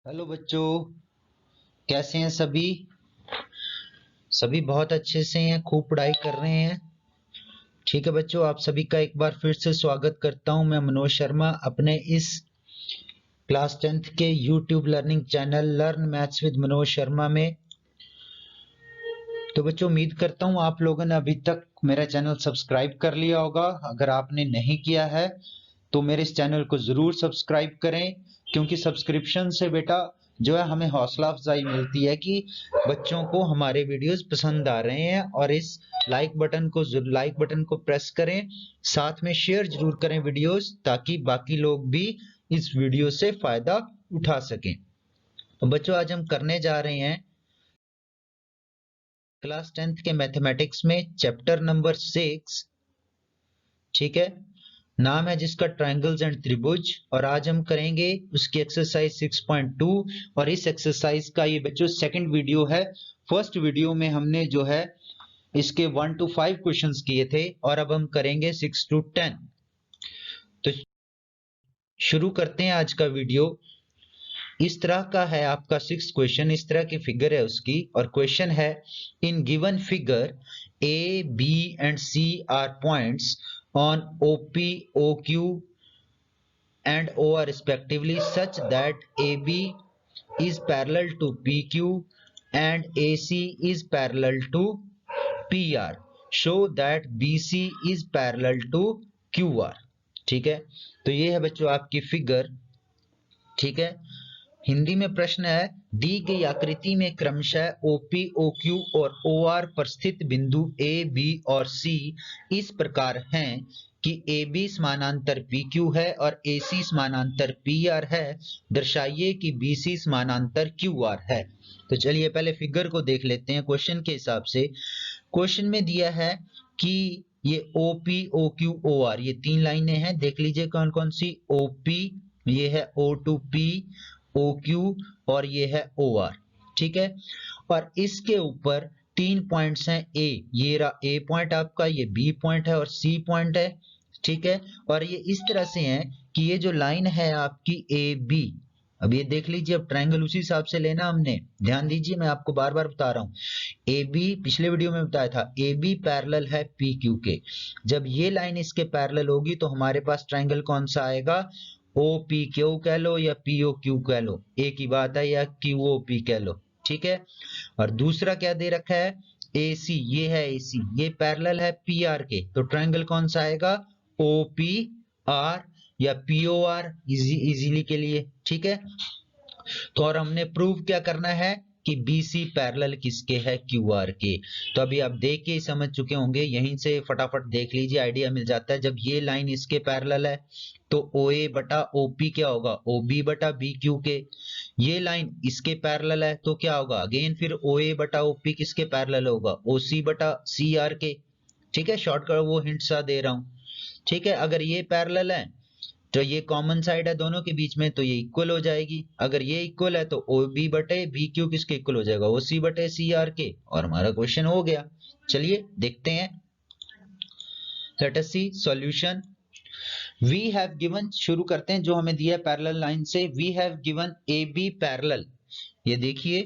Hello बच्चों, कैसे हैं सभी। सभी बहुत अच्छे से हैं, खूब पढ़ाई कर रहे हैं। ठीक है बच्चों, आप सभी का एक बार फिर से स्वागत करता हूं। मैं मनोज शर्मा अपने इस क्लास 10th के YouTube learning channel learn maths with Manoj Sharma में। तो बच्चों, उम्मीद करता हूं आप लोगों ने अभी तक मेरा चैनल सब्सक्राइब कर लिया होगा। अगर आपने नहीं किया है तो मेरे इस चैनल को जरूर सब्सक्राइब करें, क्योंकि सब्सक्रिप्शन से बेटा जो है हमें हौसला अफजाई मिलती है कि बच्चों को हमारे वीडियोस पसंद आ रहे हैं। और इस लाइक बटन को प्रेस करें, साथ में शेयर जरूर करें वीडियोस, ताकि बाकी लोग भी इस वीडियो से फायदा उठा सकें। तो बच्चों, आज हम करने जा रहे हैं क्लास 10th के मैथमेटिक्स में चैप्टर नंबर 6। ठीक है, नाम है जिसका ट्रायंगल्स एंड त्रिभुज। और आज हम करेंगे उसकी एक्सरसाइज 6.2। और इस एक्सरसाइज का ये बच्चों सेकंड वीडियो है। फर्स्ट वीडियो में हमने जो है इसके 1 to 5 क्वेश्चंस किए थे, और अब हम करेंगे 6 to 10। तो शुरू करते हैं आज का वीडियो। इस तरह का है आपका 6th क्वेश्चन, इस तरह की फिगर है उसकी। और क्वेश्चन है, in given figure A B and C are points on OP, OQ and OR respectively, such that AB is parallel to PQ and AC is parallel to PR. Show that BC is parallel to QR. ठीक है, तो ये है बच्चों आपकी figure. ठीक है, हिंदी में प्रश्न है, दी गई आकृति में क्रमशः OP, OQ और OR पर स्थित बिंदु A, B और C इस प्रकार हैं कि AB समानांतर PQ है और AC समानांतर PR है। दर्शाइए कि BC समानांतर QR है। तो चलिए पहले फिगर को देख लेते हैं क्वेश्चन के हिसाब से। क्वेश्चन में दिया है कि ये OP, OQ, OR ये तीन लाइनें हैं। देख लीजिए कौन कौन सी। OP, ये है O2P, OQ और ये है OR। ठीक है, और इसके ऊपर तीन पॉइंट्स हैं। ये रहा A पॉइंट आपका, ये B पॉइंट है और C पॉइंट है। ठीक है, और ये इस तरह से है कि ये जो लाइन है आपकी AB, अब ये देख लीजिए, अब ट्रायंगल उसी हिसाब से लेना हमने। ध्यान दीजिए, मैं आपको बार बार बता रहा हूँ। AB पिछले वीडियो में बताया था, AB पैरेलल है PQ के। जब ये लाइन इसके पैरेलल होगी तो हमारे पास ट्रायंगल कौन सा आएगा, OPQ कह लो या POQ कह लो, एक ही बात है, या QOP कह लो। ठीक है, और दूसरा क्या दे रखा है, AC, ये है AC, ये पैरेलल है PR के। तो ट्रायंगल कौन सा आएगा, OPR या POR, इजीली के लिए। ठीक है, तो और हमने प्रूव क्या करना है कि BC पैरेलल किसके है, QR के। तो अभी आप देख के ही समझ चुके होंगे, यहीं से फटाफट देख लीजिए, आइडिया मिल जाता है। जब ये लाइन इसके पैरेलल है तो OA बटा OP क्या होगा, OB बटा BQ के। ये लाइन इसके पैरेलल है तो क्या होगा, अगेन फिर OA बटा OP किसके पैरेलल होगा, OC बटा CR के। ठीक है, शॉर्टकट वो हिंट सा दे रहा हूं। ठीक है, अगर ये पैरेलल है तो ये कॉमन साइड है दोनों के बीच में, तो ये इक्वल हो जाएगी। अगर ये इक्वल है तो OB बटे BQ किसके इक्वल हो जाएगा, OC बटे CR के। और हमारा क्वेश्चन हो गया। चलिए देखते हैं, let us see solution. We have given, शुरू करते हैं जो हमें दिया है पैरेलल लाइन से। We have given AB parallel, ये देखिए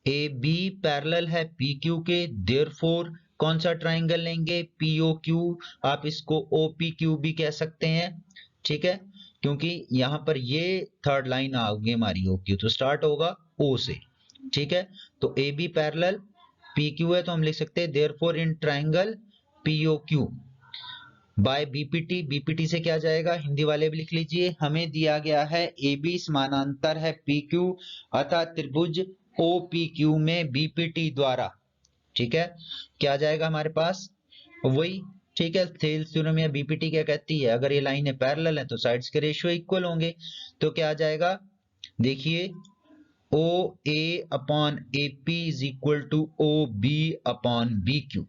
AB पैरेलल है PQ के, देयरफॉर कौन सा ट्राइंगल लेंगे, POQ। आप इसको OPQ भी कह सकते हैं। ठीक है, क्योंकि यहां पर ये थर्ड लाइन आ गई हमारी OQ, तो स्टार्ट होगा O से। ठीक है, तो AB पैरेलल PQ है, तो हम लिख सकते हैं therefore in triangle POQ by BPT। BPT से क्या जाएगा, हिंदी वाले भी लिख लीजिए। हमें दिया गया है AB समानांतर है PQ, अतः त्रिभुज OPQ में BPT द्वारा। ठीक है, क्या जाएगा हमारे पास, वही। ठीक है, थेल्स थ्योरम या BPT क्या कहती है, अगर ये लाइनें पैरेलल है तो साइड्स के रेशियो इक्वल होंगे। तो क्या आ जाएगा, देखिए OA upon AP is equal to OB upon BQ।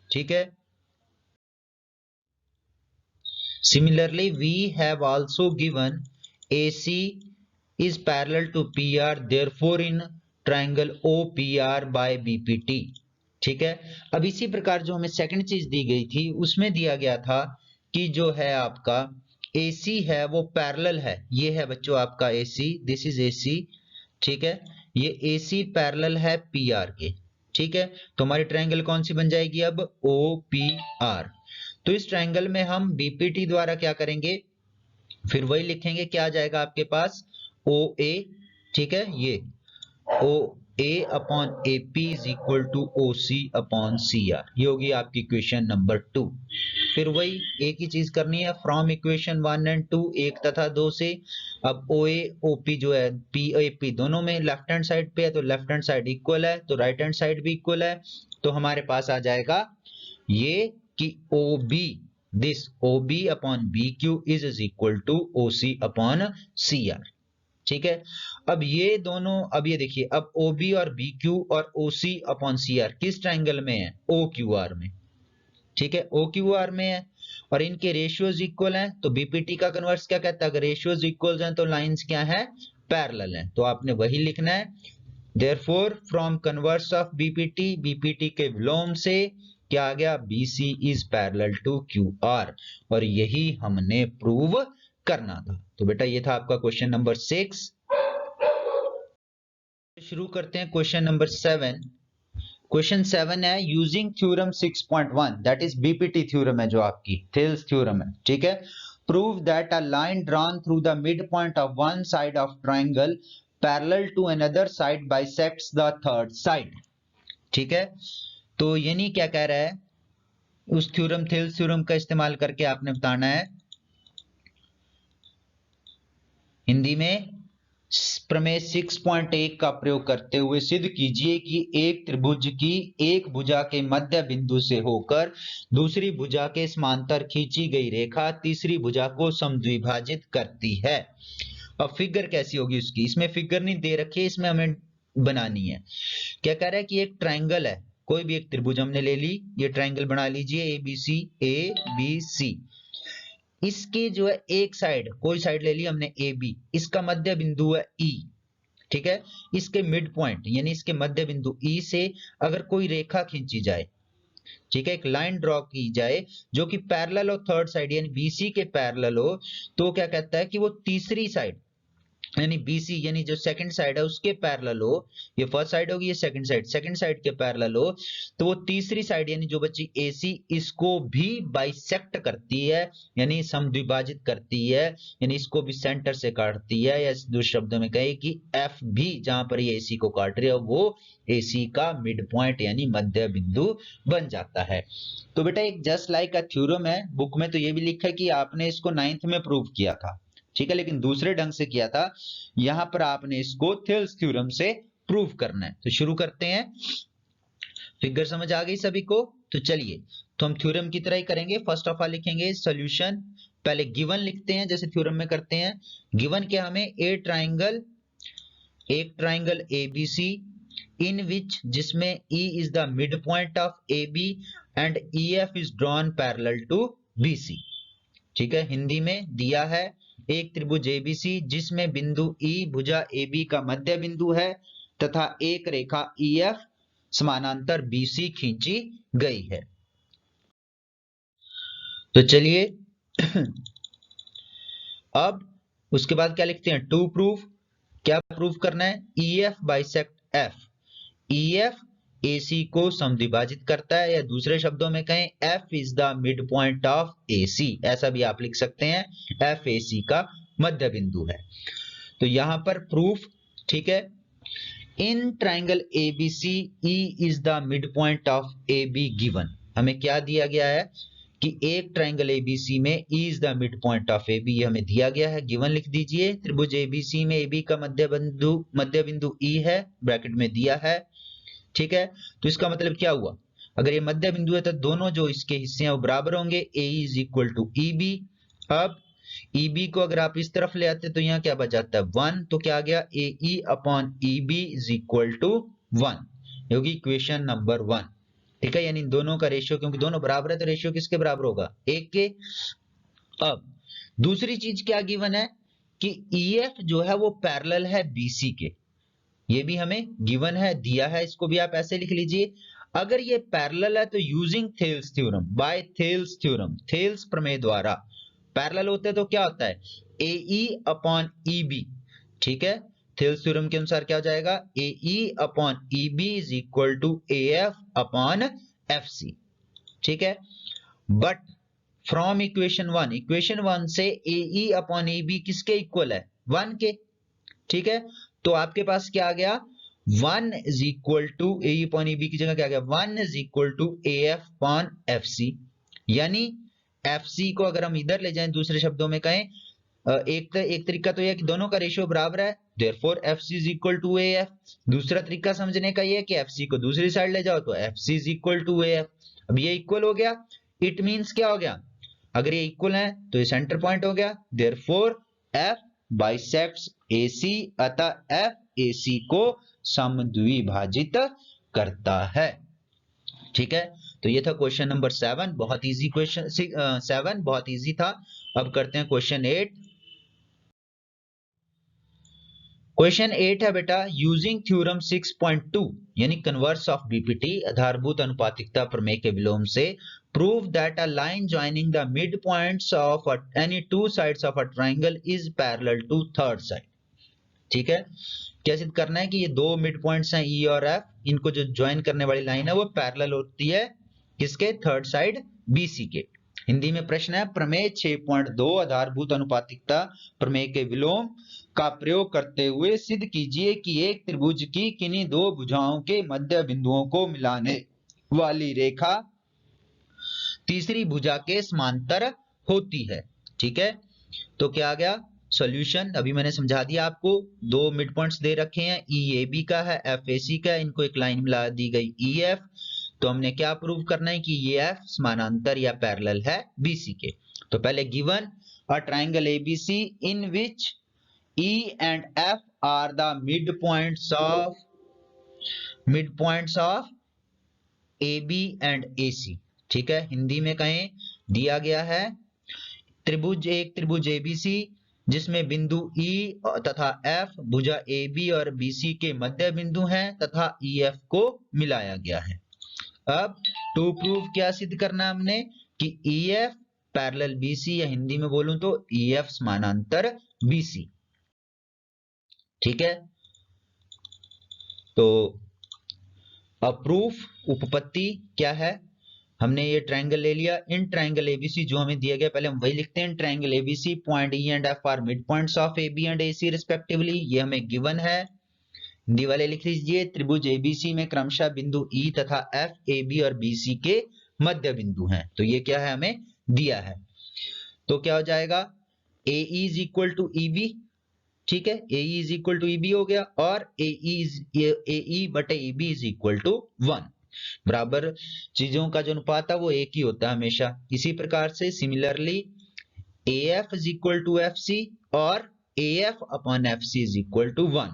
ठीक है, similarly we have also given AC is parallel to PR, therefore in triangle OPR by BPT। ठीक है, अब इसी प्रकार जो हमें सेकंड चीज दी गई थी उसमें दिया गया था कि जो है आपका AC है वो पैरेलल है। ये है बच्चों आपका AC, दिस इज AC। ठीक है, ये AC पैरेलल है PR के, ठीक है। तो हमारी ट्रायंगल कौन सी बन जाएगी अब, OPR। तो इस ट्रायंगल में हम BPT द्वारा क्या करेंगे, फिर वही लिखेंगे, क्या आ जाएगा आपके पास, OA, ठीक है, ये OA upon AP is equal to OC upon CR, ये होगी आपकी इक्वेशन नंबर 2। फिर वही एक ही चीज करनी है, फ्रॉम इक्वेशन 1 एंड 2, 1 तथा 2 से। अब OA OP जो है, PAP दोनों में लेफ्ट हैंड साइड पे है, तो लेफ्ट हैंड साइड इक्वल है, तो राइट हैंड साइड भी इक्वल है। तो हमारे पास आ जाएगा ये कि OB, this OB upon BQ is equal to OC upon CR, ठीक है। अब ये दोनों, अब ये देखिए, अब OB और BQ और OC अपॉन CR किस ट्रायंगल में है, OQR में, ठीक है, OQR में है, और इनके रेशियोज इक्वल हैं। तो बीपीटी का कन्वर्स क्या कहता है, अगर रेशियोज इक्वल हैं तो लाइंस क्या है, पैरेलल हैं, तो आपने वही लिखना है। Therefore from converse of BPT, BPT के विलोम से क्या आ गया, BC is parallel to QR, और यही हमने प्रूव करना था। तो बेटा ये था आपका क्वेश्चन नंबर 6। शुरू करते हैं क्वेश्चन नंबर 7। क्वेश्चन 7 है, using theorem 6.1, that is BPT theorem है जो आपकी थेल्स थ्योरम है, ठीक है। Prove that a line drawn through the mid point of one side of triangle parallel to another side bisects the third side, ठीक है। तो यानी क्या कह रहा है, उस थ्योरम, थेल्स थ्योरम का इस्तेमाल करके आपने बताना है, हिंदी में प्रमेय 6.1 का प्रयोग करते हुए सिद्ध कीजिए कि एक त्रिभुज की एक भुजा के मध्य बिंदु से होकर दूसरी भुजा के समांतर खींची गई रेखा तीसरी भुजा को समद्विभाजित करती है। अब फिगर कैसी होगी उसकी, इसमें फिगर नहीं दे रखी है, इसमें हमें बनानी है। क्या कह रहा है कि एक ट्रायंगल है, कोई भी एक त्रिभुज हमने ले ली, ये ट्रायंगल बना लीजिए ABC। इसके जो है एक साइड, कोई साइड ले ली हमने AB, इसका मध्य बिंदु है E, ठीक है। इसके मिड पॉइंट यानी इसके मध्य बिंदु E से अगर कोई रेखा खींची जाए, ठीक है, एक लाइन ड्रॉ की जाए जो कि पैरेलल हो थर्ड साइड यानी BC के पैरेलल हो, तो क्या कहता है कि वो तीसरी साइड यानी BC यानी जो सेकंड साइड है उसके पैरेलल हो, ये फर्स्ट साइड होगी, ये सेकंड साइड के पैरेलल हो, तो वो तीसरी साइड यानी जो बची AC इसको भी बाइसेक्ट करती है यानी समद्विभाजित करती है, यानी इसको भी सेंटर से काटती है, या दूसरे शब्दों में कहे कि F भी जहां पर ये AC को काट रही है वो AC का मिड पॉइंट यानी मध्य बिंदु बन जाता है। तो बेटा एक जस्ट लाइक का थ्योरम है, बुक में तो ये भी लिखा है कि आपने इसको 9th में प्रूव किया था, ठीक है, लेकिन दूसरे ढंग से किया था, यहां पर आपने इसको थेल्स थ्योरम से प्रूव करना है। तो शुरू करते हैं, फिगर समझ आ गई सभी को, तो चलिए, तो हम थ्योरम की तरह ही करेंगे। फर्स्ट ऑफ ऑल लिखेंगे सॉल्यूशन, पहले गिवन लिखते हैं जैसे थ्योरम में करते हैं। गिवन क्या हमें, एक ट्राइंगल ABC इन विच, जिसमें E is the mid point of AB and EF is drawn parallel to BC, ठीक है। हिंदी में दिया है एक त्रिभुज ABC जिसमें बिंदु E भुजा AB का मध्य बिंदु है तथा एक रेखा EF समानांतर BC खींची गई है। तो चलिए अब उसके बाद क्या लिखते हैं, टू प्रूफ, क्या प्रूफ करना है, EF bisect F, EF AC को समद्विभाजित करता है, या दूसरे शब्दों में कहें F is the mid point of AC, ऐसा भी आप लिख सकते हैं, F AC का मध्य बिंदु है। तो यहां पर प्रूफ, ठीक है, in triangle ABC E is the mid point of AB given, हमें क्या दिया गया है कि एक ट्राइंगल ABC में E is the mid point of AB, ये हमें दिया गया है, गिवन लिख दीजिए। त्रिभुज ABC में AB का मध्य बिंदु E है, ब्रैकेट में दिया है, ठीक है। तो इसका मतलब क्या हुआ, अगर ये मध्य बिंदु है तो दोनों जो इसके हिस्से हैं वो बराबर होंगे, AE is equal to EB। अब EB को अगर आप इस तरफ ले आते तो यहाँ क्या बच जाता है 1, तो क्या आ गया, AE upon EB is equal to 1, होगी इक्वेशन नंबर 1, ठीक है। यानी इन दोनों का रेशियो, क्योंकि दोनों बराबर है तो रेशियो किसके बराबर होगा, 1 के। अब दूसरी चीज क्या गिवन है कि EF जो है वो पैरेलल है BC के, ये भी हमें गिवन है, दिया है, इसको भी आप ऐसे लिख लीजिए। अगर ये पैरेलल है तो using Thales theorem, by Thales theorem, Thales प्रमेय द्वारा पैरेलल होते हैं तो क्या होता है, AE अपॉन EB, ठीक है। थेल्स थ्योरम के अनुसार क्या हो जाएगा, AE upon EB is equal to AF upon FC। ठीक है, बट फ्रॉम इक्वेशन 1 से AE अपॉन EB किसके इक्वल है, 1 के। ठीक है, तो आपके पास क्या आ गया, 1 is equal to AE upon EB की जगह क्या आ गया, 1 is equal to AF upon FC। यानी FC को अगर हम इधर ले जाएं, दूसरे शब्दों में कहें, एक तरीका तो यह कि दोनों का रेशियो बराबर है, therefore FC is equal to AF। दूसरा तरीका समझने का यह है कि FC को दूसरी साइड ले जाओ तो FC is equal to AF। अब ये इक्वल हो गया, इट मींस क्या हो गया, अगर ये इक्वल है तो ये सेंटर पॉइंट हो गया, देयरफॉर F बाइसेक्ट्स AC, अतः F AC को समद्विभाजित करता है। ठीक है, तो ये था क्वेश्चन नंबर 7, बहुत इजी क्वेश्चन, 7 बहुत इजी था। अब करते हैं क्वेश्चन 8। क्वेश्चन 8 है बेटा, यूजिंग थ्योरम 6.2 यानी कन्वर्स ऑफ बीपीटी, आधारभूत अनुपातिकता प्रमेय के विलोम से, prove that a line joining the mid points of any two sides of a triangle is parallel to third side. ठीक है, क्या सिद्ध करना है कि ये दो मिड पॉइंट्स हैं E और F, इनको जो ज्वाइन करने वाली लाइन है वो पैरेलल होती है किसके, थर्ड साइड BC के। हिंदी में प्रश्न है, प्रमेय 6.2 आधारभूत अनुपातिकता प्रमेय के विलोम का प्रयोग करते हुए सिद्ध कीजिए कि एक त्रिभुज की किन्हीं दो भुजाओं के मध्य बिंदुओं को मिलाने वाली रेखा तीसरी भुजा के समांतर होती है। ठीक है, तो क्या आ गया सॉल्यूशन, अभी मैंने समझा दिया आपको, दो मिड पॉइंट्स दे रखे हैं, EAB का है, FAC का है, इनको एक लाइन मिला दी गई EF। तो हमने क्या प्रूव करना है कि ये F समानांतर या पैरेलल है BC के। तो पहले given a triangle ABC in which E and F are the midpoints of AB and AC। ठीक है, हिंदी में कहें, दिया गया है एक त्रिभुज ABC जिसमें बिंदु E तथा F भुजा AB और BC के मध्य बिंदु हैं तथा EF को मिलाया गया है। अब टू प्रूफ क्या सिद्ध करना हमने कि EF पैरेलल BC, या हिंदी में बोलूं तो EF समानांतर BC। ठीक है, तो प्रूफ उपपत्ति क्या है, हमने ये ट्रायंगल ले लिया, इन ट्रायंगल ABC जो हमें दिया गया पहले हम वही लिखते हैं, triangle ABC point E and F are mid points of AB and AC respectively, ये हमें गिवन है। हिंदी वाले लिख लीजिए, त्रिभुज ABC में क्रमशः बिंदु E तथा F AB और BC के मध्य बिंदु हैं, तो ये क्या है हमें दिया है। तो क्या हो जाएगा, AE is equal to EB। ठीक है, AE is equal to EB हो गया, और AE बटे EB इज इक्वल टू 1। बराबर चीजों का जो अनुपात है वो एक ही होता है हमेशा। इसी प्रकार से similarly AF is equal to FC और AF upon FC is equal to 1।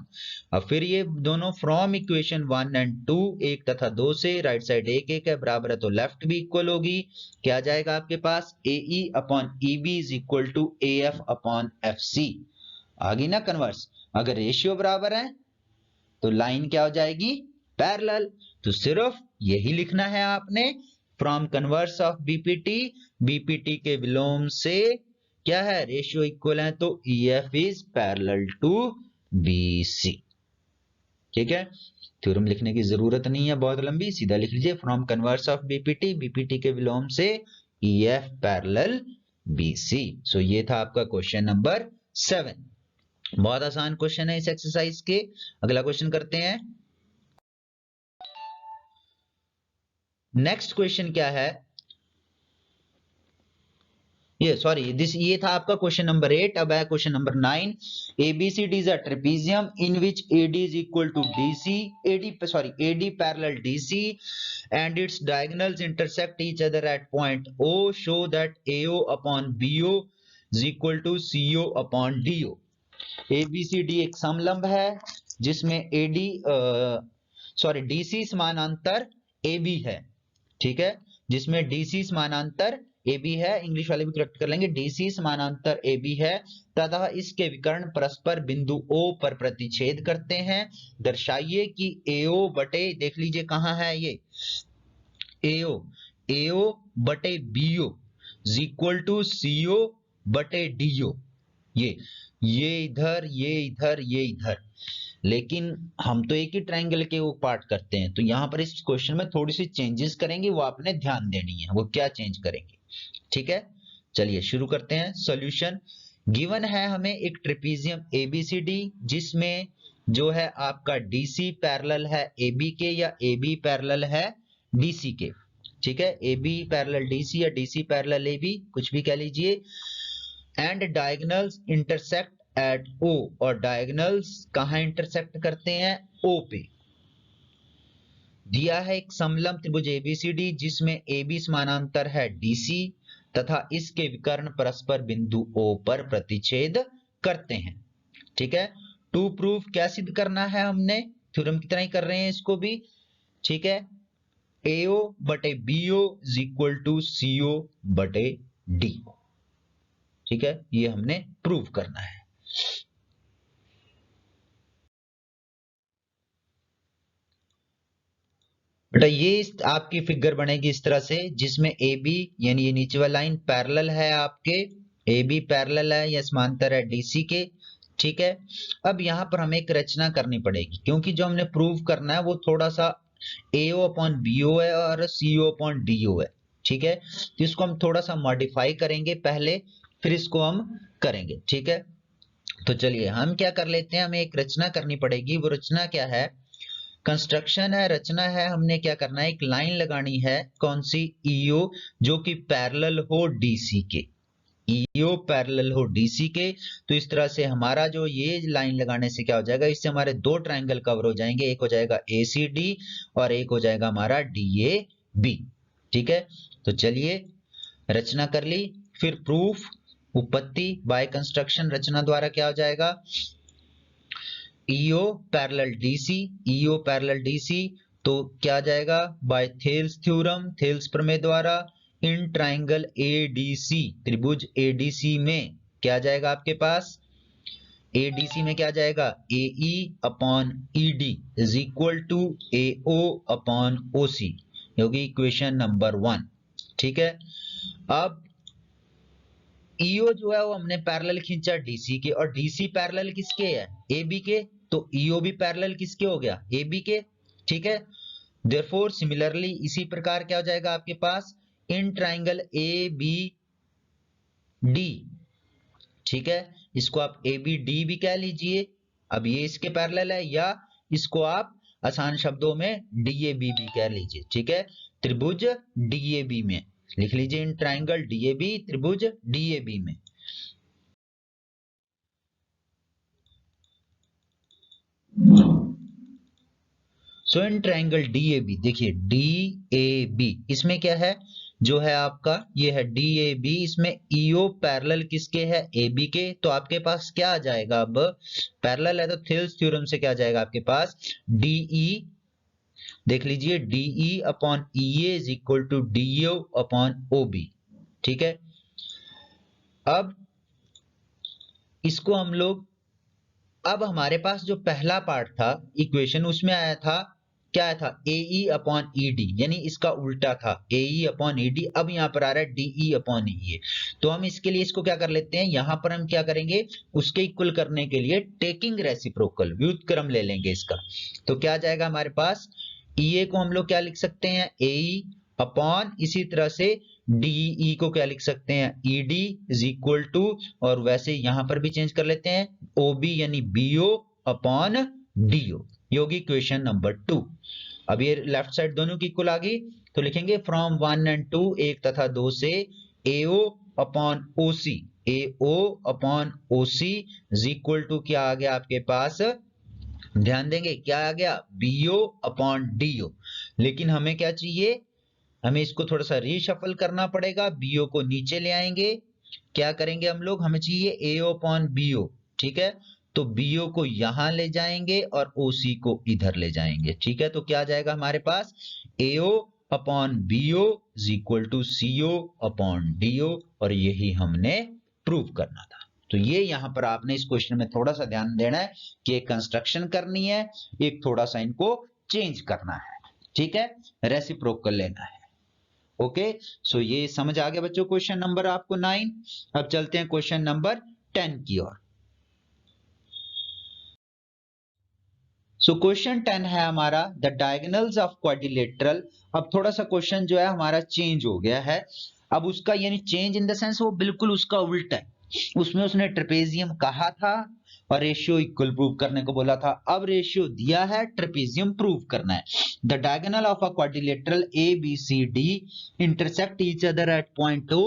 अब फिर ये दोनों फ्रॉम इक्वेशन 1 एंड 2, 1 तथा 2 से, राइट साइड 1 1 है बराबर है, तो लेफ्ट भी इक्वल होगी। क्या जाएगा आपके पास, AE upon EB is equal to AF upon FC। आगे ना कन्वर्स, अगर रेशियो बराबर है तो लाइन क्या हो जाएगी, पैरेलल। तो सिर्फ यही लिखना है आपने, फ्रॉम कन्वर्स ऑफ बीपीटी के विलोम से क्या है, रेशियो इक्वल है, तो EF is parallel to BC। ठीक है, थ्योरम लिखने की जरूरत नहीं है बहुत लंबी, सीधा लिख लीजिए, फ्रॉम कन्वर्स ऑफ बीपीटी के विलोम से EF पैरेलल BC। सो ये था आपका क्वेश्चन नंबर 7। बहुत आसान क्वेश्चन है इस एक्सरसाइज के। अगला क्वेश्चन करते हैं। नेक्स्ट क्वेश्चन क्या है, ये था आपका क्वेश्चन नंबर 8। अब है question number 9। ABCD is a trapezium in which AD is equal to AD parallel DC and its diagonals intersect each other at point O. Show that AO upon BO is equal to CO upon DO। ABCD एक समलंब है जिसमें DC समानांतर AB है। ठीक है, जिसमें DC समानांतर AB है, इंग्लिश वाले भी करेक्ट कर लेंगे, DC समानांतर AB है तथा इसके विकर्ण परस्पर बिंदु O पर प्रतिच्छेद करते हैं। दर्शाइए कि AO बटे, देख लीजिए कहां है ये, AO बटे BO is equal to CO बटे DO। ये इधर, ये इधर, ये इधर, लेकिन हम तो एक ही ट्रायंगल के वो पार्ट करते हैं। तो यहाँ पर इस क्वेश्चन में थोड़ी सी चेंजेस करेंगे, वो आपने ध्यान देनी है, वो क्या चेंज करेंगे। ठीक है, चलिए शुरू करते हैं। सॉल्यूशन गिवन है हमें एक ट्रेपीजियम एबीसीडी जिसमें जो है आपका डीसी पैरेलल है एबी के या एबी पैरेलल है डीसी के। ठीक है, एबी पैरेलल डीसी या डीसी पैरेलल एबी, कुछ भी कह लीजिए। एंड डायगोनल्स इंटरसेक्ट एट ओ, और डायगोनल्स कहां इंटरसेक्ट करते हैं? ओ पे। दिया है एक समलंब त्रिभुज एबीसीडी जिसमें एबी समानांतर है डीसी तथा इसके विकर्ण परस्पर बिंदु ओ पर प्रतिच्छेद करते हैं। ठीक है, टू प्रूफ क्या सिद्ध करना है? हमने थ्योरम की तरह ही कर रहे हैं इसको भी। ठीक है, AO बटे BO is equal to CO बटे DO। ठीक है, ये हमने प्रूव करना है। बेटा ये आपकी फिगर बनेगी इस तरह से, जिसमें AB यानी ये नीचे वाला लाइन पैरेलल है आपके, AB पैरेलल है या समांतर है DC के। ठीक है, अब यहाँ पर हमें एक रचना करनी पड़ेगी क्योंकि जो हमने प्रूव करना है वो थोड़ा सा AO अपॉन BO है और CO अपॉन DO है। ठीक है, तो इसको हम थोड़ा सा मॉडिफाई करेंगे पहले, फिर इसको हम करेंगे। ठीक है, तो चलिए हम क्या कर लेते हैं, हमें एक रचना करनी पड़ेगी। वो रचना क्या है? कंस्ट्रक्शन है, रचना है। हमने क्या करना है, एक लाइन लगानी है। कौन सी? EO, जो कि पैरेलल हो DC के। EO पैरेलल हो DC के। तो इस तरह से हमारा जो ये लाइन लगाने से क्या हो जाएगा, इससे हमारे दो ट्रायंगल कवर हो जाएंगे। एक हो जाएगा ACD और एक हो जाएगा हमारा DAB। ठीक है, तो चलिए रचना कर ली, फिर प्रूफ उपपत्ति बाय कंस्ट्रक्शन रचना द्वारा क्या हो जाएगा? EO parallel DC, EO parallel DC, तो क्या जाएगा? बाय थेल्स थ्योरम, थेल्स प्रमेय द्वारा इन ट्राइंगल ADC, त्रिभुज ADC में क्या जाएगा आपके पास? ADC में क्या जाएगा? AE upon ED is equal to AO upon OC, होगी इक्वेशन नंबर 1। ठीक है, अब EO जो है वो हमने पैरेलल खींचा DC के, और DC पैरेलल किसके है? AB के। तो EO भी पैरेलल किसके हो गया? AB के। ठीक है, देयरफॉर सिमिलरली इसी प्रकार क्या हो जाएगा आपके पास? In triangle ABD। ठीक है, इसको आप ABD भी कह लीजिए। अब ये इसके पैरेलल है, या इसको आप आसान शब्दों में DAB भी कह लीजिए। ठीक है, त्रिभुज DAB में लिख लीजिए, इन ट्राइंगल DAB, त्रिभुज DAB में। सो इन ट्राइंगल DAB, देखिए DAB इसमें क्या है, जो है आपका ये है DAB, इसमें EO पैरेलल किसके है? AB के। तो आपके पास क्या आ जाएगा? अब पैरेलल है तो थेल्स थ्योरम से क्या आ जाएगा आपके पास? DE, देख लीजिए, DE upon EA is equal to DO upon OB। ठीक है, अब इसको हम लोग, अब हमारे पास जो पहला पार्ट था इक्वेशन, उसमें आया था क्या आया था? AE अपॉन ED, यानी इसका उल्टा था AE अपॉन ED। अब यहाँ पर आ रहा है DE अपॉन EA। तो हम इसके लिए इसको क्या कर लेते हैं, यहाँ पर हम क्या करेंगे, उसके इक्वल करने के लिए टेकिंग रेसिप्रोकल, व्युत्क्रम ले लेंगे इसका। तो क्या जाएगा हमारे पास? EA को हम लोग क्या लिख सकते हैं? AE अपॉन, इसी तरह से DE को क्या लिख सकते हैं? ED इज इक्वल टू, और वैसे यहां पर भी चेंज कर लेते हैं, OB यानी BO अपॉन DO। ये होगी इक्वेशन नंबर 2। अब ये लेफ्ट साइड दोनों की इक्वल आ गई, तो लिखेंगे फ्रॉम 1 एंड 2, 1 तथा 2 से, AO upon OC, AO upon OC is equal to क्या आ गया आपके पास? ध्यान देंगे क्या आ गया? BO upon DO। लेकिन हमें क्या चाहिए? हमें इसको थोड़ा सा रीशफल करना पड़ेगा, BO को नीचे ले आएंगे। क्या करेंगे हम लोग? हमें चाहिए AO अपॉन BO। ठीक है, तो BO को यहां ले जाएंगे और OC को इधर ले जाएंगे। ठीक है, तो क्या आ जाएगा हमारे पास? AO upon BO is equal to CO upon DO, और यही हमने प्रूव करना था। तो ये यहां पर आपने इस क्वेश्चन में थोड़ा सा ध्यान देना है कि एक कंस्ट्रक्शन करनी है, एक थोड़ा सा इनको चेंज करना है। ठीक है, रेसिप्रोकल लेना है। ओके, सो ये समझ आ गया बच्चों क्वेश्चन नंबर आपको 9। अब चलते हैं क्वेश्चन नंबर 10 की ओर। सो क्वेश्चन 10 है हमारा द डायगोनल्स ऑफ क्वाड्रिलेटरल। अब थोड़ा सा क्वेश्चन जो है हमारा चेंज हो गया है। अब उसका यानी चेंज इन द सेंस वो बिल्कुल उसका उल्टा है। उसमें उसने ट्रेपेजियम कहा था और रेशियो इक्वल प्रूव करने को बोला था। अब रेशियो दिया है, ट्रेपेजियम प्रूव करना है। The diagonal of a quadrilateral A B C D intersect each other at point O।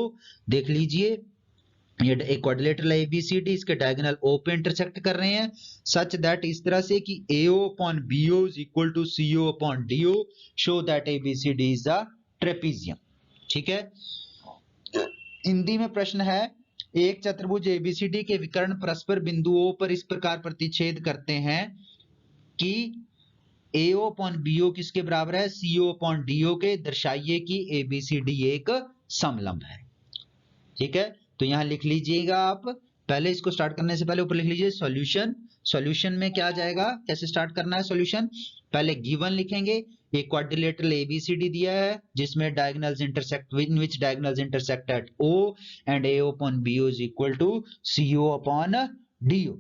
देख लीजिए ये एक क्वाड्रिलेटरल ABCD इसके डायगोनल O पे इंटरसेक्ट कर रहे हैं सच दैट इस तरह से कि AO upon BO is equal to CO upon DO show that ABCD is a trapezium। ठीक है, हिंदी में प्रश्न है एक चतुर्भुज ABCD के विकर्ण परस्पर बिंदुओं पर इस प्रकार प्रतिच्छेद करते हैं कि AO upon BO किसके बराबर है, CO upon DO के। दर्शाइए कि ABCD एक समलंब है। ठीक है, तो यहां लिख लीजिएगा आप। पहले इसको स्टार्ट करने से पहले ऊपर लिख लीजिए सॉल्यूशन। सॉल्यूशन में क्या जाएगा, कैसे स्टार्ट करना है सॉल्यूशन। पहले गिवन लिखेंगे, एक क्वाड्रिलेटरल ABCD दिया है जिसमें diagonals intersect in which diagonals intersect at O and AO upon BO is equal to CO upon DO।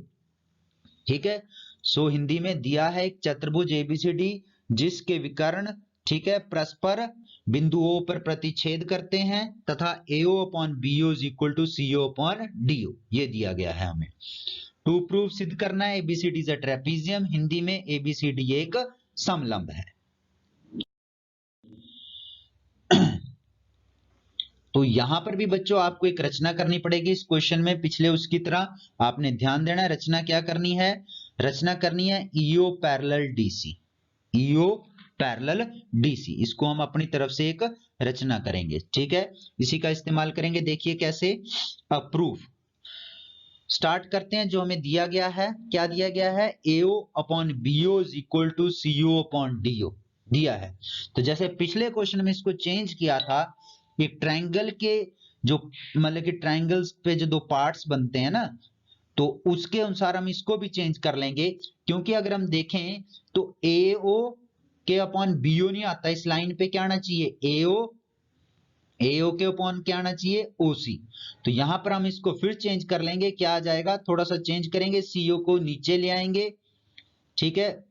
ठीक है, सो हिंदी में दिया है एक चतुर्भुज ABCD जिसके विकर्ण, ठीक है, परस्पर बिंदुओं पर प्रतिच्छेद करते हैं तथा AO upon BO is equal to CO upon DO ये दिया गया है हमें। टू प्रूफ सिद्ध करना है ABCD is a trapezium। Hindi में ABCD एक समलंब है। तो यहां पर भी बच्चों आपको एक रचना करनी पड़ेगी इस क्वेश्चन में, पिछले उसकी तरह आपने ध्यान देना है। रचना क्या करनी है, रचना करनी है EO parallel DC। EO parallel DC इसको हम अपनी तरफ से एक रचना करेंगे। ठीक है, इसी का इस्तेमाल करेंगे। देखिए कैसे, अप्रूव स्टार्ट करते हैं। जो हमें दिया गया है, क्या दिया गया है, AO upon BO is equal to CO upon DO दिया है। तो जैसे पिछले क्वेश्चन में इसको चेंज किया था, एक ट्रायंगल के जो मतलब कि ट्रायंगल्स पे जो दो पार्ट्स बनते हैं ना, तो उसके अनुसार हम इसको भी चेंज कर लेंगे। क्योंकि अगर हम देखें तो AO के अपॉन BO नहीं आता, इस लाइन पे क्या आना चाहिए, AO के अपॉन क्या आना चाहिए, OC। तो यहां पर हम इसको फिर चेंज कर लेंगे। क्या आ जाएगा, थोड़ा सा चेंज करेंगे, CO को नीचे ले आएंगे। ठीक है,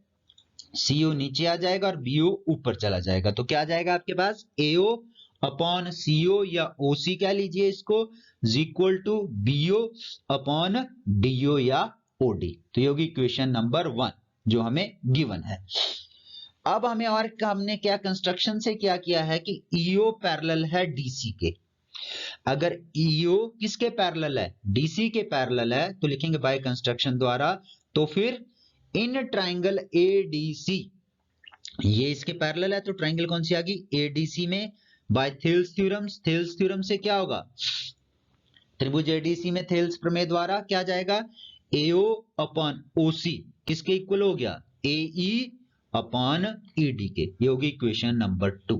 CO नीचे आ जाएगा और BO ऊपर चला जाएगा। तो क्या आ जाएगा आपके पास, AO अपॉन CO या OC कह लीजिए इसको, is equal to BO upon DO या OD। तो ये होगी इक्वेशन नंबर 1 जो हमें गिवन है। अब हमें और हमने क्या कंस्ट्रक्शन से क्या किया है कि EO पैरेलल है DC के। अगर EO किसके पैरेलल है, DC के पैरेलल है, तो लिखेंगे बाय कंस्ट्रक्शन द्वारा। तो फिर इन ट्राइंगल ADC ये इसके पैरेलल है, तो ट्राइंगल कौन सी आ गई, ADC में by Thales theorem. Thales theorem से क्या होगा, त्रिभुज ADC में थेल्स प्रमेय द्वारा क्या जाएगा, AO अपॉन OC किसके इक्वल हो गया, AE अपॉन ED के। ये होगी इक्वेशन नंबर 2।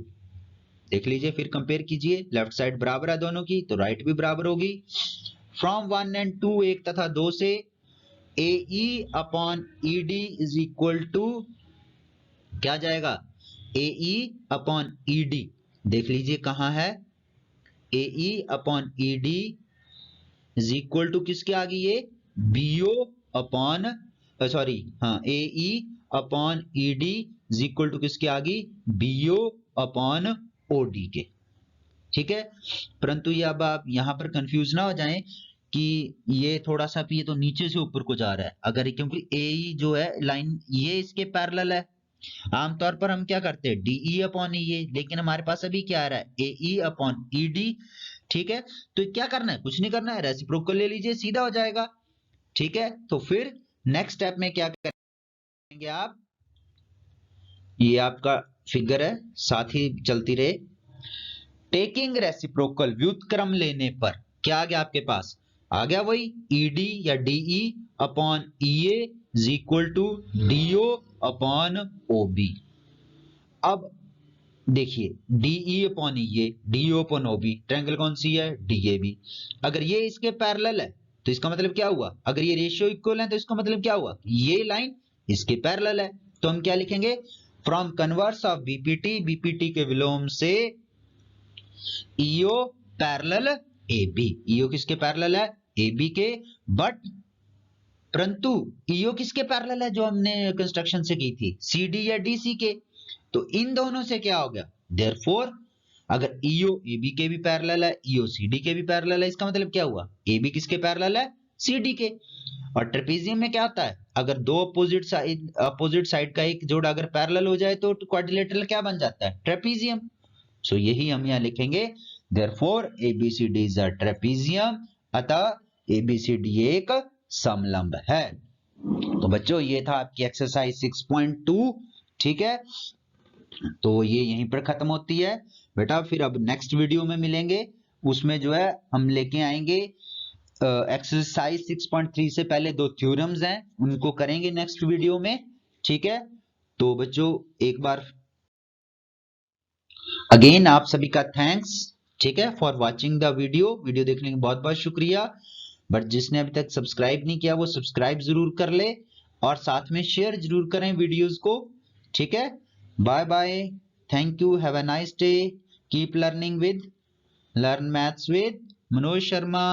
देख लीजिए, फिर कंपेयर कीजिए, लेफ्ट साइड बराबर है दोनों की, तो राइट भी बराबर होगी। फ्रॉम 1 एंड 2 1 तथा 2 से AE upon ED is equal to क्या जाएगा, AE अपॉन ED। देख लीजिए कहां है, AE upon ED is equal to किसके आ गई, ये BO अपॉन सॉरी हाँ AE upon ED is equal to किसके आ गई, BO अपॉन OD के। ठीक है, परंतु ये अब आप यहां पर कंफ्यूज ना हो जाएं कि ये थोड़ा सा ये तो नीचे से ऊपर को जा रहा है, अगर क्योंकि AE जो है लाइन ये इसके पैरेलल है। आमतौर पर हम क्या करते हैं DE अपॉन EA, लेकिन हमारे पास अभी क्या आ रहा है, AE अपॉन ED। ठीक है, तो क्या करना है, कुछ नहीं करना है, रेसिप्रोकल ले लीजिए, सीधा हो जाएगा। ठीक है, तो फिर नेक्स्ट स्टेप में क्या करेंगे आप, ये आपका फिगर है, साथ ही चलती रहे। टेकिंग रेसिप्रोकल व्युत्क्रम लेने पर क्या आ गया आपके पास, आ गया वही ED या DE upon EA is equal to DO upon OB। अब देखिए DE upon EA, DO upon OB, triangle कौन सी है, DAB। अगर ये इसके पैरेलल है तो इसका मतलब क्या हुआ, अगर ये रेशियो इक्वल है तो इसका मतलब क्या हुआ, ये लाइन इसके पैरेलल है। तो हम क्या लिखेंगे, फ्रॉम कन्वर्स ऑफ BPT के विलोम से EO पैरेलल AB। EO किसके पैरेलल है, ए बी के, बट परंतु ईओ किसके पैरेलल है जो हमने कंस्ट्रक्शन से की थी, सी डी या डी सी के। तो इन दोनों से क्या हो गया, देयरफॉर अगर ईओ ए बी के भी पैरेलल है, ईओ सी डी के भी पैरेलल है, इसका मतलब क्या हुआ, ए बी किसके पैरेलल है, सी डी के। और ट्रेपीजियम में क्या होता है, अगर दो अपोजिट साइड का एक जोड़ा अगर पैरेलल हो जाए तो क्वाड्रिलेटरल क्या बन जाता है, ट्रेपीजियम। सो यही हम यहाँ लिखेंगे, therefore ABCD is a trapezium, अतः एबीसीडी एक समलंब है। तो बच्चों ये था आपकी एक्सरसाइज 6.2, ठीक है। तो ये यहीं पर खत्म होती है बेटा, फिर अब नेक्स्ट वीडियो में मिलेंगे, उसमें जो है हम लेके आएंगे एक्सरसाइज 6.3 से पहले दो थ्योरम्स हैं, उनको करेंगे नेक्स्ट वीडियो में, ठीक है। तो बच्चों एक बार अगेन आप सभी का थैंक्स, ठीक है, फॉर वाचिंग द वीडियो देखने के बहुत बहुत शुक्रिया। बट जिसने अभी तक सब्सक्राइब नहीं किया वो सब्सक्राइब जरूर कर ले और साथ में शेयर जरूर करें वीडियोस को, ठीक है। Bye bye, thank you, have a nice day, keep learning with learn maths with Manoj Sharma.